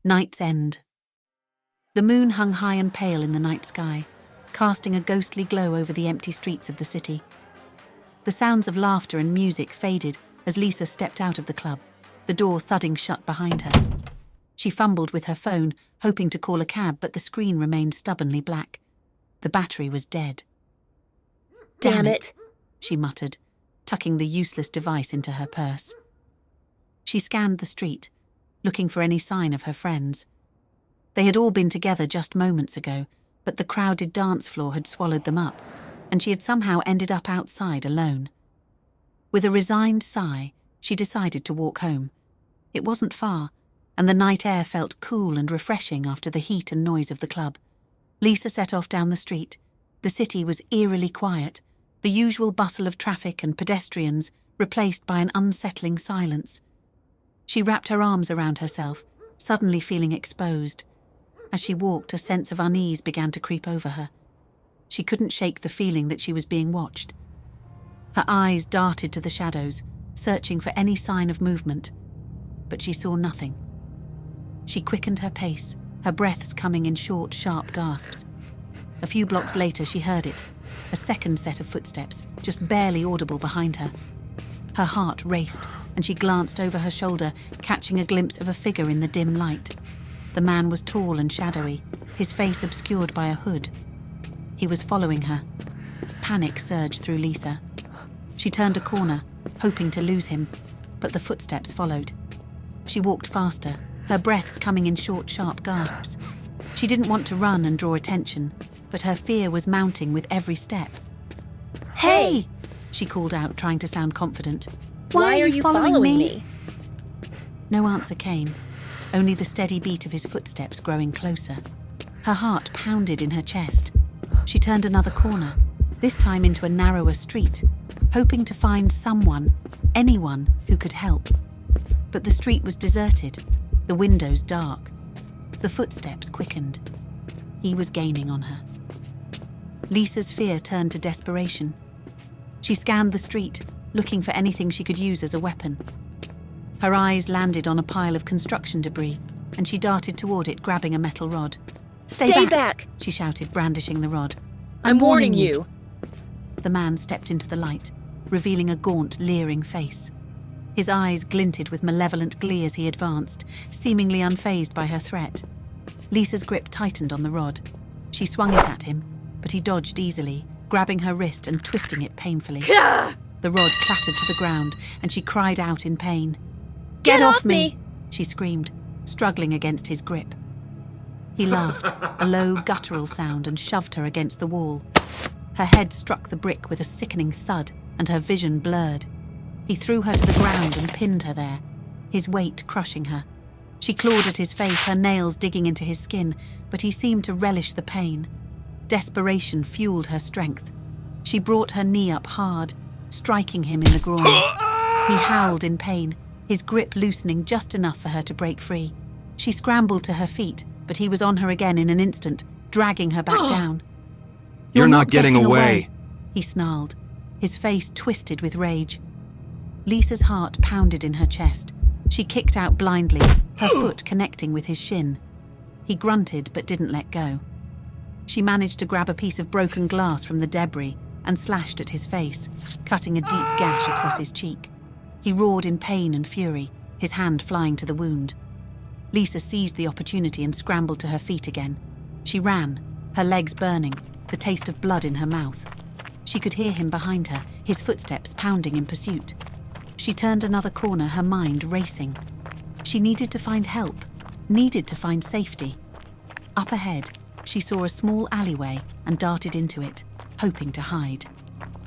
Night's End. The moon hung high and pale in the night sky, casting a ghostly glow over the empty streets of the city. The sounds of laughter and music faded as Lisa stepped out of the club, the door thudding shut behind her. She fumbled with her phone, hoping to call a cab, but the screen remained stubbornly black. The battery was dead. Damn it, she muttered, tucking the useless device into her purse. She scanned the street, looking for any sign of her friends. They had all been together just moments ago, but the crowded dance floor had swallowed them up, and she had somehow ended up outside alone. With a resigned sigh, she decided to walk home. It wasn't far, and the night air felt cool and refreshing after the heat and noise of the club. Lisa set off down the street. The city was eerily quiet, the usual bustle of traffic and pedestrians replaced by an unsettling silence. She wrapped her arms around herself, suddenly feeling exposed. As she walked, a sense of unease began to creep over her. She couldn't shake the feeling that she was being watched. Her eyes darted to the shadows, searching for any sign of movement, but she saw nothing. She quickened her pace, her breaths coming in short, sharp gasps. A few blocks later, she heard it, a second set of footsteps, just barely audible behind her. Her heart raced, and she glanced over her shoulder, catching a glimpse of a figure in the dim light. The man was tall and shadowy, his face obscured by a hood. He was following her. Panic surged through Lisa. She turned a corner, hoping to lose him, but the footsteps followed. She walked faster, her breaths coming in short, sharp gasps. She didn't want to run and draw attention, but her fear was mounting with every step. "Hey!" she called out, trying to sound confident. Why are you following me? No answer came, only the steady beat of his footsteps growing closer. Her heart pounded in her chest. She turned another corner, this time into a narrower street, hoping to find someone, anyone who could help. But the street was deserted, the windows dark. The footsteps quickened. He was gaining on her. Lisa's fear turned to desperation. She scanned the street, looking for anything she could use as a weapon. Her eyes landed on a pile of construction debris, and she darted toward it, grabbing a metal rod. Stay back! She shouted, brandishing the rod. I'm warning you. The man stepped into the light, revealing a gaunt, leering face. His eyes glinted with malevolent glee as he advanced, seemingly unfazed by her threat. Lisa's grip tightened on the rod. She swung it at him, but he dodged easily, grabbing her wrist and twisting it painfully. The rod clattered to the ground, and she cried out in pain. Get off me! She screamed, struggling against his grip. He laughed, a low, guttural sound, and shoved her against the wall. Her head struck the brick with a sickening thud, and her vision blurred. He threw her to the ground and pinned her there, his weight crushing her. She clawed at his face, her nails digging into his skin, but he seemed to relish the pain. Desperation fueled her strength. She brought her knee up hard, striking him in the groin. He howled in pain, his grip loosening just enough for her to break free. She scrambled to her feet, but he was on her again in an instant, dragging her back down. You're not getting away, he snarled, his face twisted with rage. Lisa's heart pounded in her chest. She kicked out blindly, her foot connecting with his shin. He grunted but didn't let go. She managed to grab a piece of broken glass from the debris and slashed at his face, cutting a deep gash across his cheek. He roared in pain and fury, his hand flying to the wound. Lisa seized the opportunity and scrambled to her feet again. She ran, her legs burning, the taste of blood in her mouth. She could hear him behind her, his footsteps pounding in pursuit. She turned another corner, her mind racing. She needed to find help, needed to find safety. Up ahead, she saw a small alleyway and darted into it, hoping to hide.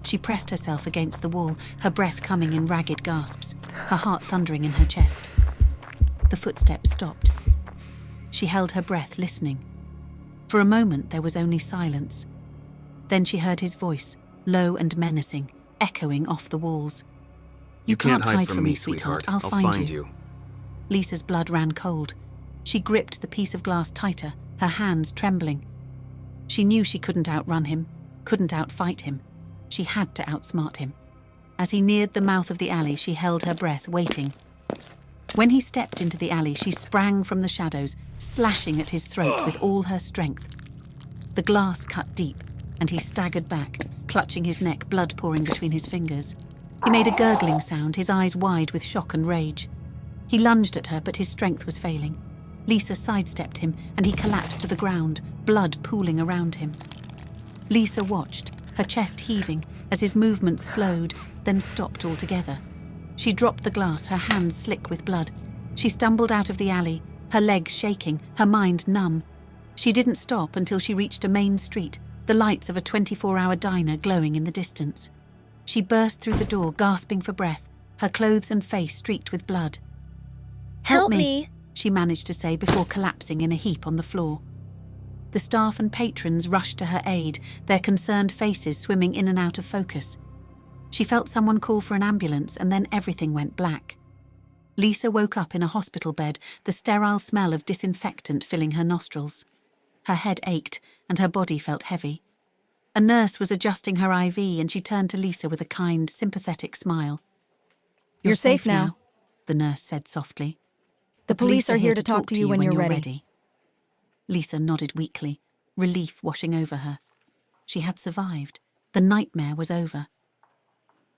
She pressed herself against the wall, her breath coming in ragged gasps, her heart thundering in her chest. The footsteps stopped. She held her breath, listening. For a moment, there was only silence. Then she heard his voice, low and menacing, echoing off the walls. You can't hide from me, sweetheart. I'll find you. Lisa's blood ran cold. She gripped the piece of glass tighter, her hands trembling. She knew she couldn't outrun him, couldn't outfight him. She had to outsmart him. As he neared the mouth of the alley, she held her breath, waiting. When he stepped into the alley, she sprang from the shadows, slashing at his throat with all her strength. The glass cut deep, and he staggered back, clutching his neck, blood pouring between his fingers. He made a gurgling sound, his eyes wide with shock and rage. He lunged at her, but his strength was failing. Lisa sidestepped him, and he collapsed to the ground, blood pooling around him. Lisa watched, her chest heaving, as his movements slowed, then stopped altogether. She dropped the glass, her hands slick with blood. She stumbled out of the alley, her legs shaking, her mind numb. She didn't stop until she reached a main street, the lights of a 24-hour diner glowing in the distance. She burst through the door, gasping for breath, her clothes and face streaked with blood. Help me, she managed to say before collapsing in a heap on the floor. The staff and patrons rushed to her aid, their concerned faces swimming in and out of focus. She felt someone call for an ambulance, and then everything went black. Lisa woke up in a hospital bed, the sterile smell of disinfectant filling her nostrils. Her head ached, and her body felt heavy. A nurse was adjusting her IV, and she turned to Lisa with a kind, sympathetic smile. You're safe now, the nurse said softly. The police are here to talk to you when you're ready. Lisa nodded weakly, relief washing over her. She had survived. The nightmare was over.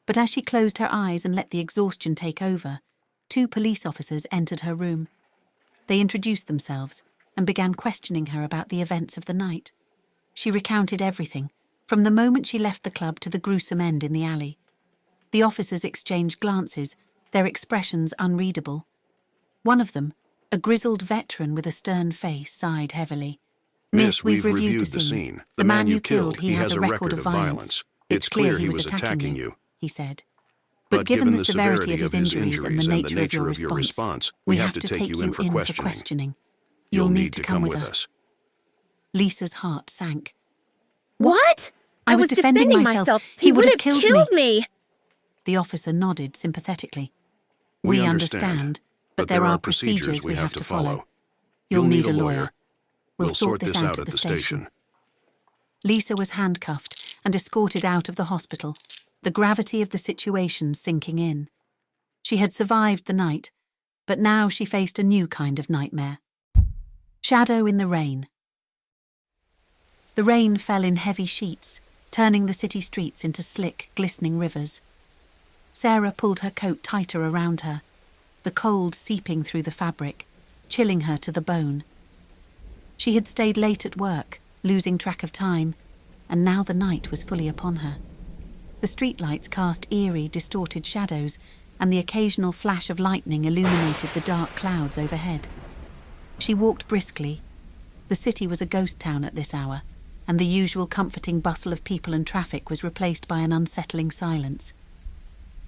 But as she closed her eyes and let the exhaustion take over, 2 police officers entered her room. They introduced themselves and began questioning her about the events of the night. She recounted everything, from the moment she left the club to the gruesome end in the alley. The officers exchanged glances, their expressions unreadable. One of them, a grizzled veteran with a stern face, sighed heavily. Miss, we've reviewed the scene. The man you killed, he has a record of violence. It's clear he was attacking you, he said. But given the severity of his injuries and the nature of your response, we have to take you in for questioning. You'll need to come with us. Lisa's heart sank. What? I was defending myself. He would have killed me. The officer nodded sympathetically. We understand, but there are procedures we have to follow. You'll need a lawyer. We'll sort this out at the station. Lisa was handcuffed and escorted out of the hospital, the gravity of the situation sinking in. She had survived the night, but now she faced a new kind of nightmare. Shadow in the rain. The rain fell in heavy sheets, turning the city streets into slick, glistening rivers. Sarah pulled her coat tighter around her, the cold seeping through the fabric, chilling her to the bone. She had stayed late at work, losing track of time, and now the night was fully upon her. The streetlights cast eerie, distorted shadows, and the occasional flash of lightning illuminated the dark clouds overhead. She walked briskly. The city was a ghost town at this hour, and the usual comforting bustle of people and traffic was replaced by an unsettling silence.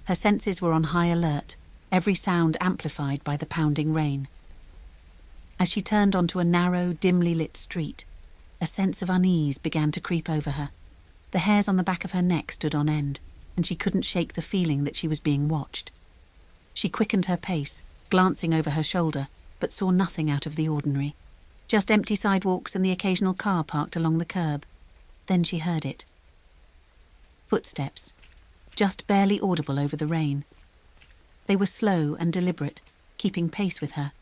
Her senses were on high alert, every sound amplified by the pounding rain. As she turned onto a narrow, dimly lit street, a sense of unease began to creep over her. The hairs on the back of her neck stood on end, and she couldn't shake the feeling that she was being watched. She quickened her pace, glancing over her shoulder, but saw nothing out of the ordinary. Just empty sidewalks and the occasional car parked along the curb. Then she heard it. Footsteps, just barely audible over the rain. They were slow and deliberate, keeping pace with her.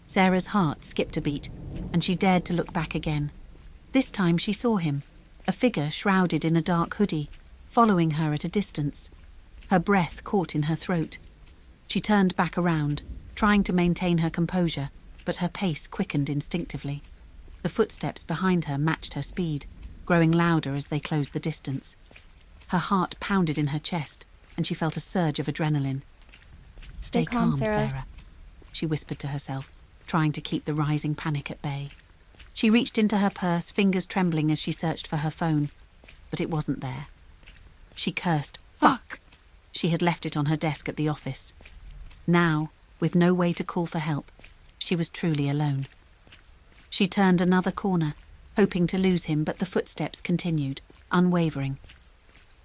Sarah's heart skipped a beat, and she dared to look back again. This time she saw him, a figure shrouded in a dark hoodie, following her at a distance. Her breath caught in her throat. She turned back around, trying to maintain her composure, but her pace quickened instinctively. The footsteps behind her matched her speed, growing louder as they closed the distance. Her heart pounded in her chest, and she felt a surge of adrenaline. Stay calm, Sarah, she whispered to herself, trying to keep the rising panic at bay. She reached into her purse, fingers trembling as she searched for her phone, but it wasn't there. She cursed. Fuck! She had left it on her desk at the office. Now, with no way to call for help, she was truly alone. She turned another corner, hoping to lose him, but the footsteps continued, unwavering.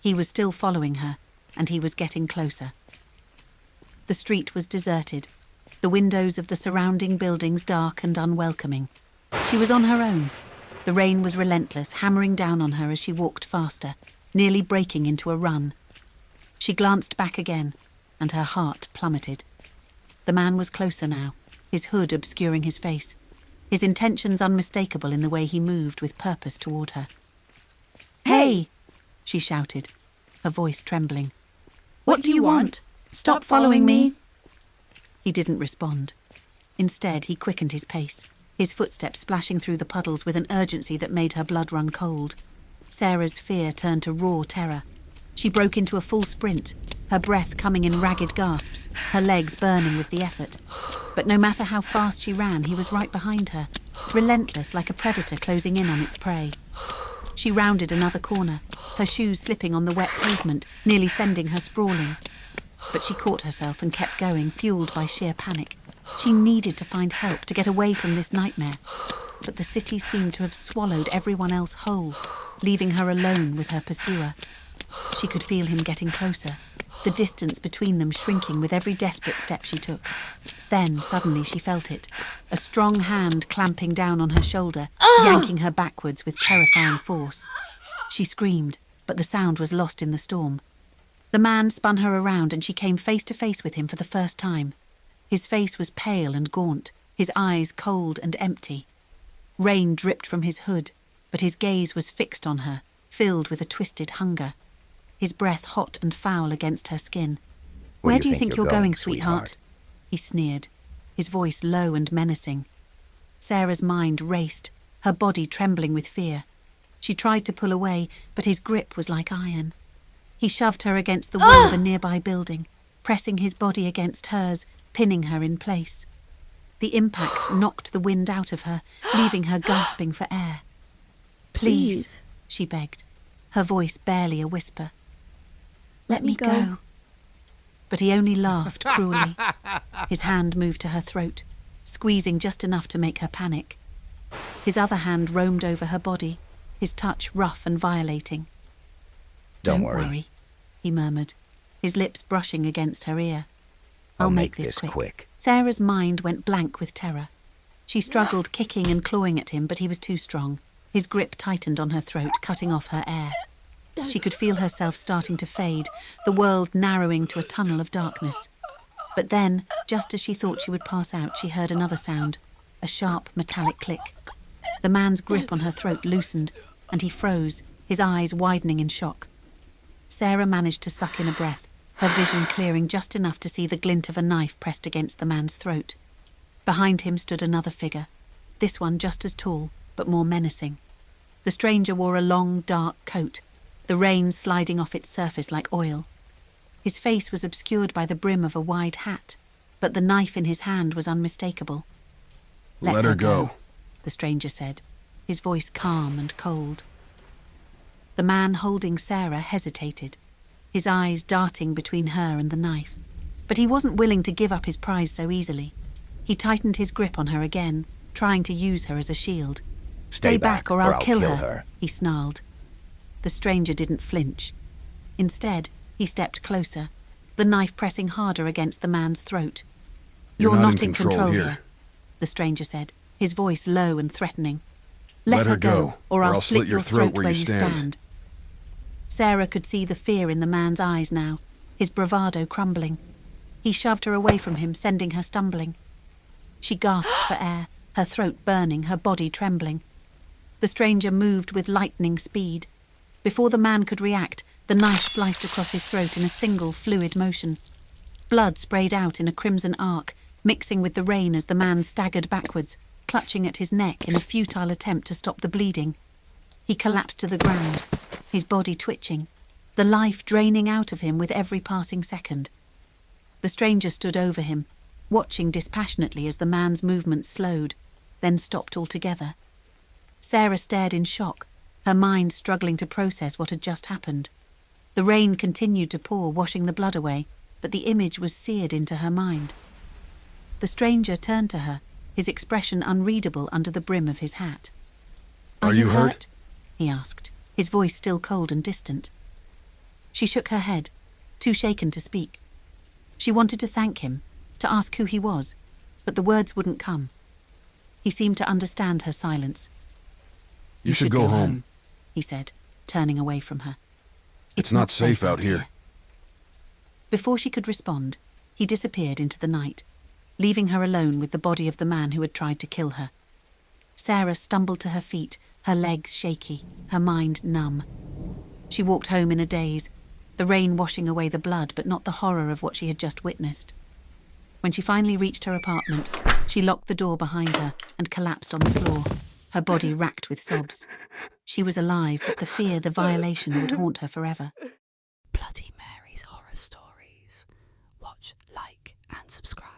He was still following her, and he was getting closer. The street was deserted, the windows of the surrounding buildings dark and unwelcoming. She was on her own. The rain was relentless, hammering down on her as she walked faster, nearly breaking into a run. She glanced back again, and her heart plummeted. The man was closer now, his hood obscuring his face, his intentions unmistakable in the way he moved with purpose toward her. "Hey!" she shouted, her voice trembling. "What do you want? Stop following me!" He didn't respond. Instead, he quickened his pace, his footsteps splashing through the puddles with an urgency that made her blood run cold. Sarah's fear turned to raw terror. She broke into a full sprint, her breath coming in ragged gasps, her legs burning with the effort. But no matter how fast she ran, he was right behind her, relentless like a predator closing in on its prey. She rounded another corner, her shoes slipping on the wet pavement, nearly sending her sprawling. But she caught herself and kept going, fueled by sheer panic. She needed to find help, to get away from this nightmare. But the city seemed to have swallowed everyone else whole, leaving her alone with her pursuer. She could feel him getting closer, the distance between them shrinking with every desperate step she took. Then, suddenly, she felt it, a strong hand clamping down on her shoulder, yanking her backwards with terrifying force. She screamed, but the sound was lost in the storm. The man spun her around and she came face to face with him for the first time. His face was pale and gaunt, his eyes cold and empty. Rain dripped from his hood, but his gaze was fixed on her, filled with a twisted hunger. His breath hot and foul against her skin. "Where do you think you're going, sweetheart?" He sneered, his voice low and menacing. Sarah's mind raced, her body trembling with fear. She tried to pull away, but his grip was like iron. He shoved her against the wall of a nearby building, pressing his body against hers, pinning her in place. The impact knocked the wind out of her, leaving her gasping for air. "Please," she begged, her voice barely a whisper. "Let me go." But he only laughed cruelly. His hand moved to her throat, squeezing just enough to make her panic. His other hand roamed over her body, his touch rough and violating. Don't worry, he murmured, his lips brushing against her ear. I'll make this quick. Sarah's mind went blank with terror. She struggled, kicking and clawing at him, but he was too strong. His grip tightened on her throat, cutting off her air. She could feel herself starting to fade, the world narrowing to a tunnel of darkness. But then, just as she thought she would pass out, she heard another sound, a sharp, metallic click. The man's grip on her throat loosened, and he froze, his eyes widening in shock. Sarah managed to suck in a breath, her vision clearing just enough to see the glint of a knife pressed against the man's throat. Behind him stood another figure, this one just as tall, but more menacing. The stranger wore a long, dark coat, the rain sliding off its surface like oil. His face was obscured by the brim of a wide hat, but the knife in his hand was unmistakable. Let her go, the stranger said, his voice calm and cold. The man holding Sarah hesitated, his eyes darting between her and the knife. But he wasn't willing to give up his prize so easily. He tightened his grip on her again, trying to use her as a shield. Stay back or I'll kill her, he snarled. The stranger didn't flinch. Instead, he stepped closer, the knife pressing harder against the man's throat. You're not in control here, the stranger said, his voice low and threatening. Let her go, or I'll slit your throat where you stand. Sarah could see the fear in the man's eyes now, his bravado crumbling. He shoved her away from him, sending her stumbling. She gasped for air, her throat burning, her body trembling. The stranger moved with lightning speed. Before the man could react, the knife sliced across his throat in a single fluid motion. Blood sprayed out in a crimson arc, mixing with the rain as the man staggered backwards, clutching at his neck in a futile attempt to stop the bleeding. He collapsed to the ground, his body twitching, the life draining out of him with every passing second. The stranger stood over him, watching dispassionately as the man's movements slowed, then stopped altogether. Sarah stared in shock, her mind struggling to process what had just happened. The rain continued to pour, washing the blood away, but the image was seared into her mind. The stranger turned to her, his expression unreadable under the brim of his hat. Are you hurt? He asked, his voice still cold and distant. She shook her head, too shaken to speak. She wanted to thank him, to ask who he was, but the words wouldn't come. He seemed to understand her silence. You should go home, he said, turning away from her. It's not safe out here. Before she could respond, he disappeared into the night. leaving her alone with the body of the man who had tried to kill her. Sarah stumbled to her feet, her legs shaky, her mind numb. She walked home in a daze, the rain washing away the blood but not the horror of what she had just witnessed. When she finally reached her apartment, she locked the door behind her and collapsed on the floor, her body racked with sobs. She was alive, but the fear, the violation would haunt her forever. Bloody Mary's Horror Stories. Watch, like and subscribe.